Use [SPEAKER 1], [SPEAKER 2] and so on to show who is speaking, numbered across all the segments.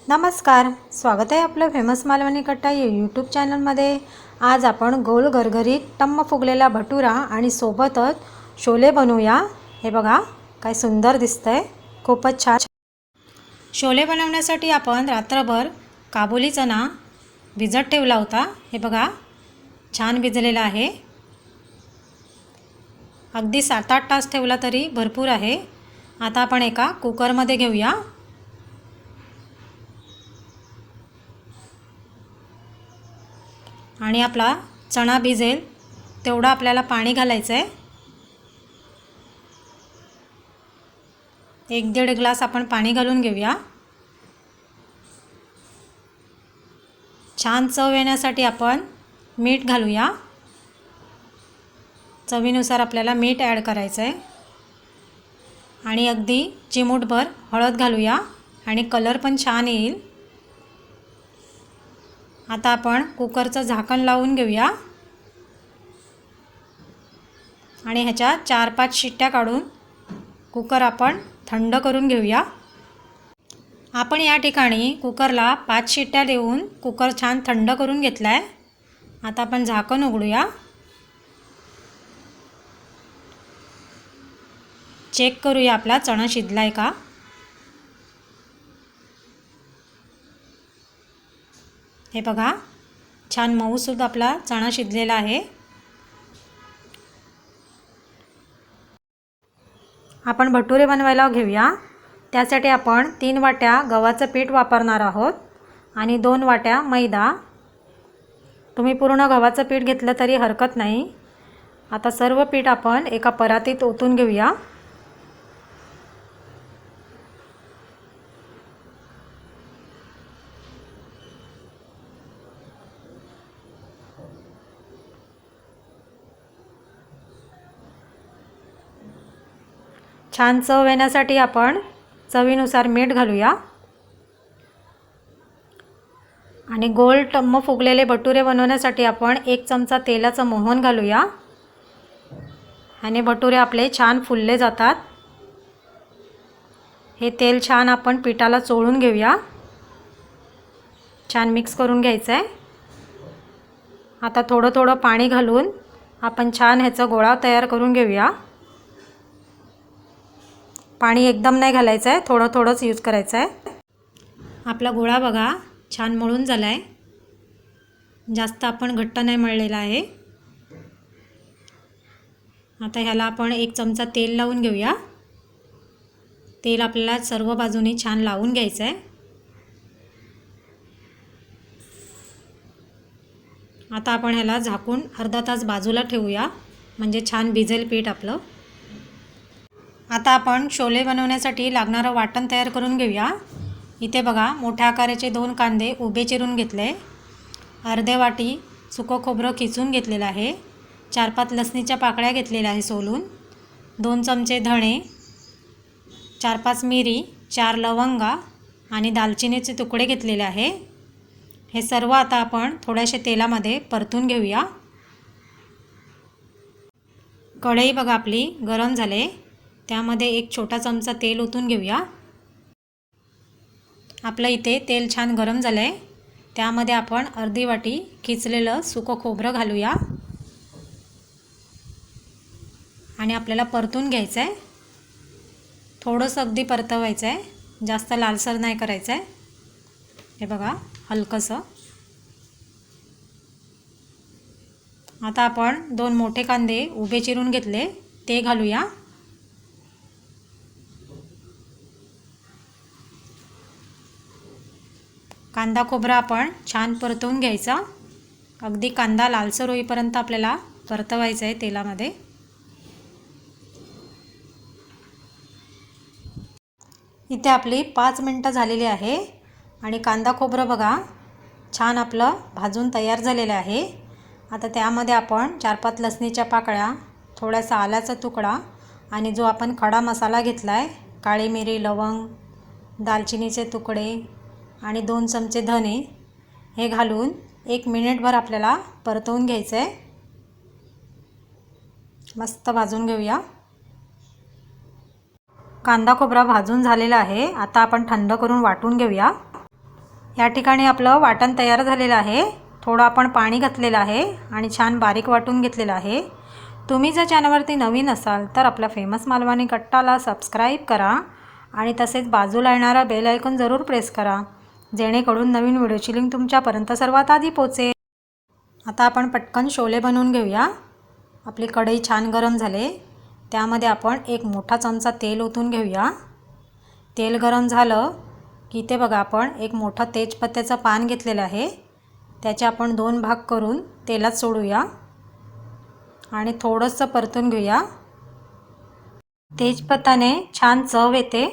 [SPEAKER 1] नमस्कार, स्वागत आहे आपलं फेमस मालवणी कट्टा या यूट्यूब चॅनलमध्ये। आज आपण गोल गरगरीत टम्म फुगलेला भटुरा आणि सोबतच शोले बनवूया। हे बघा काय सुंदर दिसतंय, खूपच छान। शोले बनवण्यासाठी आपण रात्रभर काबुली चना भिजत ठेवला होता। हे बघा छान भिजलेला आहे, अगदी 7-8 तास ठेवला तरी भरपूर आहे। आता आपण एका कुकरमध्ये घेऊया आणि आपला चणा भिजेल तेवढा आपल्याला पाणी घालायचं आहे। 1-1.5 ग्लास आपण पाणी घालून घेऊया। छान चव येण्यासाठी आपण मीठ घालूया। चवीनुसार आपल्याला मीठ ॲड करायचं आहे आणि अगदी चिमूटभर हळद घालूया आणि कलर पण छान येईल। आता आपण कुकरचं झाकण लावून घेऊया आणि ह्याच्या 4-5 शिट्ट्या काढून कुकर आपण थंड करून घेऊया। आपण या ठिकाणी कुकरला 5 शिट्ट्या देऊन कुकर छान थंड करून घेतला आहे। आता आपण झाकण उघडूया, चेक करूया आपला चणा शिजलाय का। हे बघा छान मऊसूद आपला चणा शिजलेला आहे। आपण भटुरे बनवायला घेऊया। त्यासाठी आपण 3 वाट्या गव्हाचं पीठ वापरणार आहोत आणि 2 वाट्या मैदा। तुम्ही पूर्ण गव्हाचं पीठ घेतलं तरी हरकत नाही। आता सर्व पीठ आपण एका परातीत ओतून घेऊया। छान चव येण्यासाठी आपण चवीनुसार मीठ घालूया आणि गोल टम्म फुगलेले भटुरे बनवण्यासाठी आपण 1 चमचा तेलाचं मोहन घालूया आणि भटुरे आपले छान फुलले जातात। हे तेल छान आपण पिठाला चोळून घेऊया, छान मिक्स करून घ्यायचं आहे। आता थोडं थोडं पाणी घालून आपण छान ह्याचा गोळा तयार करून घेऊया। पाणी एकदम नाही घालायचं आहे, थोडं थोडंच यूज करायचं आहे। आपला गोळा बघा छान मळून झाला आहे, जास्त आपण घट्ट नाही मळलेला आहे। आता ह्याला आपण 1 चमचा तेल लावून घेऊया। तेल आपल्याला सर्व बाजूनी छान लावून घ्यायचं आहे। आता आपण ह्याला झाकून अर्धा तास बाजूला ठेवूया, म्हणजे छान भिजेल पीठ आपलं। आता आपण शोले बनवण्यासाठी लागणारं वाटण तयार करून घेऊया। इथे बघा मोठ्या आकाराचे 2 कांदे उभे चिरून घेतले, अर्धे वाटी सुकं खोबरं खिसून घेतलेलं आहे, 4-5 लसणीच्या पाकळ्या घेतलेल्या आहे सोलून, 2 चमचे धणे, 4-5 मिरी, 4 लवंगा आणि दालचिनीचे तुकडे घेतलेले आहे। हे सर्व आता आपण थोड्याशा तेलामध्ये परतून घेऊया। कढई बघा आपली गरम झाले, त्यामध्ये 1 छोटा चमचा तेल ओतून घेऊया। आपलं इथे तेल छान गरम झालं आहे, त्यामध्ये आपण अर्धी वाटी खिचलेलं सुकं खोबरं घालूया आणि आपल्याला परतून घ्यायचं आहे। थोडंसं अगदी परतवायचं आहे, जास्त लालसर नाही करायचं आहे। हे बघा हलकंसं। आता आपण 2 मोठे कांदे उभे चिरून घेतले, ते घालूया। कांदा खोबरा आपण छान परतवून घ्यायचा, अगदी कांदा लालसर होईपर्यंत आपल्याला परतवायचं आहे तेलामध्ये। इथे आपली 5 मिनटं झालेली आहे आणि कांदा खोबरं बघा छान आपलं भाजून तयार झालेलं आहे। आता त्यामध्ये आपण 4-5 लसणीच्या पाकळ्या, थोडासा आल्याचा तुकडा आणि जो आपण खडा मसाला घेतला आहे, काळी मिरी, लवंग, दालचिनीचे तुकडे आणि 2 चमचे धने, हे घालून 1 मिनिटभर आपल्याला परतवून घ्यायचं आहे। मस्त भाजून घेऊया। कांदा खोबरा भाजून झालेला आहे, आता आपण थंड करून वाटून घेऊया। या ठिकाणी आपलं वाटण तयार झालेलं आहे. थोडं आपण पाणी घातलेलं आहे आणि छान बारीक वाटून घेतलेलं आहे. तुम्ही जर चॅनलवरती नवीन असाल तर आपल्या फेमस मालवणी कट्टाला सबस्क्राईब करा आणि तसेच बाजूला येणारा बेल आयकॉन जरूर प्रेस करा, जेणेकरून नवीन व्हिडिओची लिंक तुमच्यापर्यंत सर्वात आधी पोहोचेल. आता आपण पटकन शोले बनवून घेऊया. आपली कढई छान गरम झाले. त्यामध्ये आपण एक मोठा चमचा तेल ओतून घेऊया. तेल गरम झालं की इथे बघा आपण एक मोठा तेजपत्त्याचं पान घेतलेलं आहे. त्याचे आपण 2 भाग करून तेलात सोडूया आणि थोडंसं परतून घेऊया. तेजपत्त्याने छान चव येते.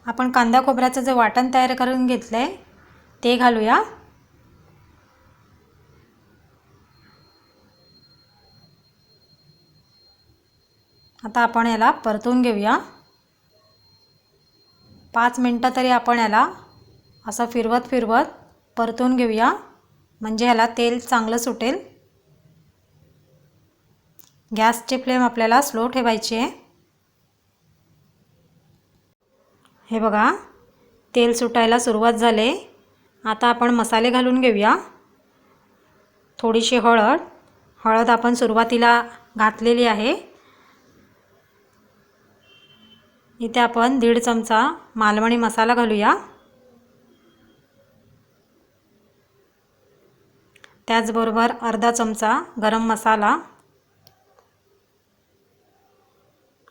[SPEAKER 1] आपण कांदा खोबऱ्याचं जे वाटण तयार करून घेतलंय ते घालूया. आता आपण याला परतून घेऊया. 5 मिनटं तरी आपण याला असं फिरवत परतून घेऊया, म्हणजे याला तेल चांगलं सुटेल. गॅसची फ्लेम आपल्याला स्लो ठेवायची आहे. हे बघा तेल सुटायला सुरुवात झाली. आता आपण मसाले घालून घेऊया. थोडीशी हळद आपण सुरुवातीला घातलेली आहे. इथे आपण 1.5 चमचा मालवणी मसाला घालूया. त्याचबरोबर अर्धा चमचा गरम मसाला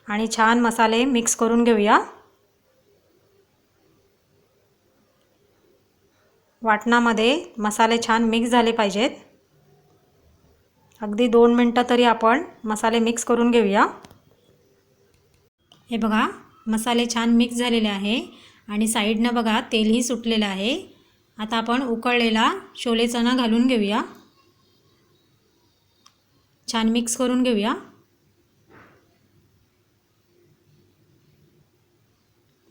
[SPEAKER 1] आणि छान मसाले मिक्स करून घेऊया. वाटणामध्ये मसाले छान मिक्स झाले पाहिजेत. अगदी 2 मिनटं तरी आपण मसाले मिक्स करून घेऊया. हे बघा मसाले छान मिक्स झालेले आहे आणि साईडनं बघा तेलही सुटलेलं आहे. आता आपण उकळलेला छोले चणा घालून घेऊया. छान मिक्स करून घेऊया.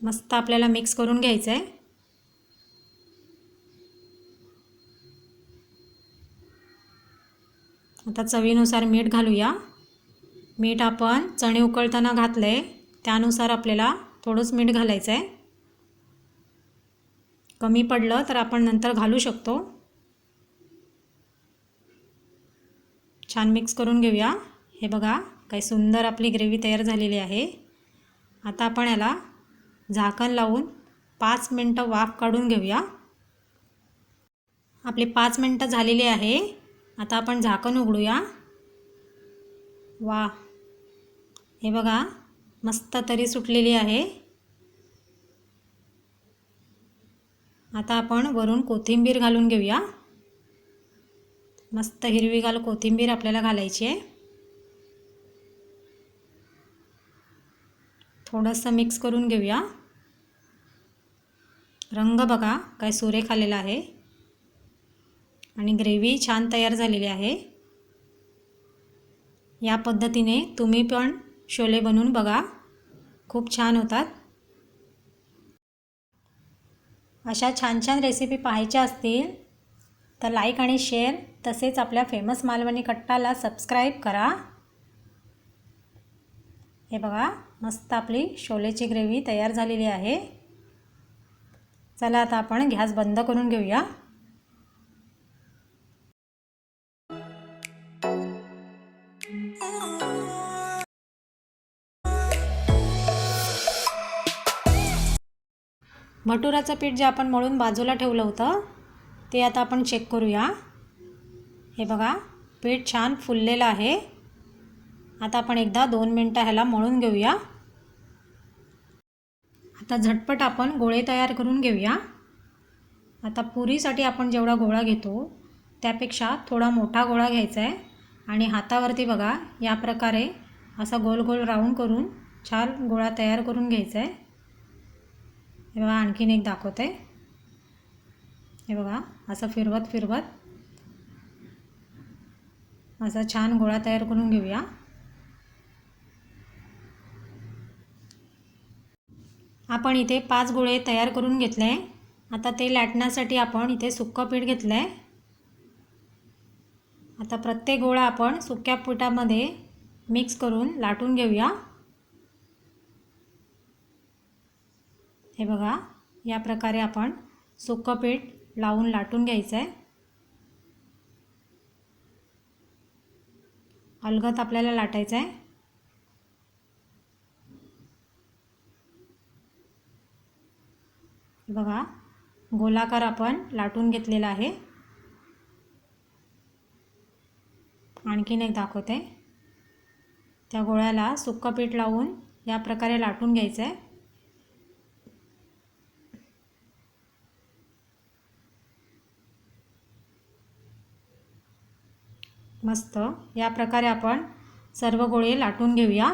[SPEAKER 1] मस्त आपल्याला मिक्स करून घ्यायचं आहे. आता चवीनुसार मीठ घालूया. मीठ आपण चणे उकळताना घातले त्यानुसार आपल्याला थोडंच मीठ घालायचं आहे. कमी पडलं तर आपण नंतर घालू शकतो. छान मिक्स करून घेऊया. हे बघा काय सुंदर आपली ग्रेव्ही तयार झालेली आहे. आता आपण याला झाकण लावून 5 मिनटं वाफ काढून घेऊया. आपले 5 मिनटं झालेली आहे. आता आपण झाकण उघडूया. वा, हे बघा मस्त तरी सुटलेली आहे. आता आपण वरून कोथिंबीर घालून घेऊया. मस्त हिरवीगार कोथिंबीर आपल्याला घालायची आहे. थोडंसं मिक्स करून घेऊया. रंग बघा काय सुरेख आलेला आहे आणि ग्रेव्ही छान तयार झालेली आहे. या पद्धतीने तुम्ही पण शोले बनवून बघा, खूप छान होतात. अशा छान छान रेसिपी पाहायच्या असतील तर लाईक आणि शेअर तसेच आपल्या फेमस मालवणी कट्टाला सबस्क्राईब करा. हे बघा मस्त आपली शोलेची ग्रेव्ही तयार झालेली आहे. चला आता आपण गॅस बंद करून घेऊया. भटुराचं पीठ जे आपण मळून बाजूला ठेवलं होतं ते आता आपण चेक करूया. हे बघा पीठ छान फुललेलं आहे. आता आपण एकदा 2 मिनटं ह्याला मळून घेऊया. आता झटपट आपण गोळे तयार करून घेऊया. आता पुरीसाठी आपण जेवढा गोळा घेतो त्यापेक्षा थोडा मोठा गोळा घ्यायचा आहे आणि हातावरती बघा या प्रकारे असा गोल गोल राऊंड करून छान गोळा तयार करून घ्यायचा आहे. हे बघा आणखीन एक दाखवते. हे बघा असं फिरवत असा छान गोळा तयार करून घेऊया. आपण इथे 5 गोळे तयार करून घेतले. आता ते लाटण्यासाठी आपण इथे सुक्कं पीठ घेतलं आहे. आता प्रत्येक गोळा आपण सुक्या पिठामध्ये मिक्स करून लाटून घेऊया. हे बघा या प्रकारे आपण सुक्कं पीठ लावून लाटून घ्यायचं आहे. अलगद आपल्याला लाटायचं आहे. बघा, गोलाकार आपण लाटून घेतलेला आहे. आणखीन एक दाखवते. त्या गोळ्याला सुक्कं पीठ लावून या प्रकारे लाटून घ्यायचं आहे. मस्त या प्रकारे आपण सर्व गोळे लाटून घेऊया.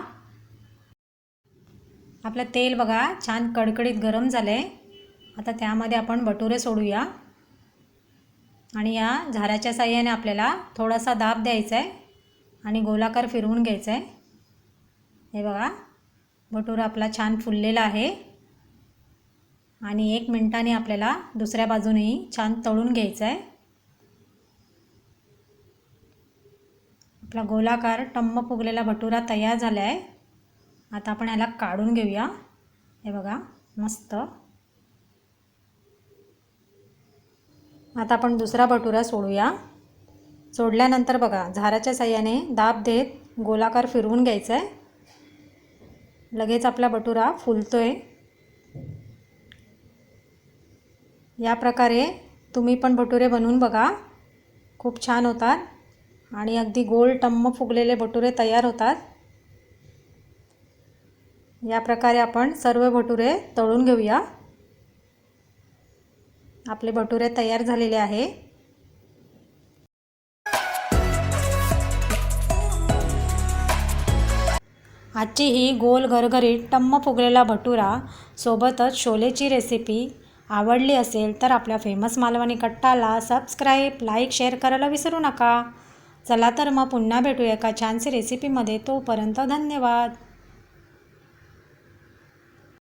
[SPEAKER 1] आपलं तेल बघा छान कडकडीत गरम झालं आहे. आता त्यामध्ये आपण भटुरे सोडूया आणि या झाऱ्याच्या साहाय्याने आपल्याला थोडासा दाब द्यायचा आहे आणि गोलाकार फिरवून घ्यायचा आहे. हे बघा, भटुरा आपला छान फुललेला आहे आणि 1 मिनिटाने आपल्याला दुसऱ्या बाजूनेही छान तळून घ्यायचं आहे. आपला गोलाकार टम्म फुगलेला भटुरा तयार झाला आहे. आता आपण याला काढून घेऊया. हे बघा, मस्त. आता आपण दुसरा भटुरा सोडूया. सोडल्यानंतर बघा झाऱ्याच्या साहाय्याने दाब देत गोलाकार फिरवून घ्यायचा आहे. लगेच आपला भटुरा फुलतोय. या प्रकारे तुम्ही पण भटुरे बनवून बघा, खूप छान होतात आणि अगदी गोल टम्म फुगलेले भटुरे तयार होतात. या प्रकारे आपण सर्व भटुरे तळून घेऊया. आपले भटुरे तयार झालेले आहे. आजची ही गोल गरगरीत टम्म फुगलेला भटुरा सोबतच छोलेची रेसिपी आवडली असेल तर आपल्या फेमस मालवणी कट्टाला सबस्क्राईब, लाईक, शेअर करायला विसरू नका. चला तर मग पुन्हा भेटूया एका छानशी रेसिपीमध्ये. तोपर्यंत धन्यवाद.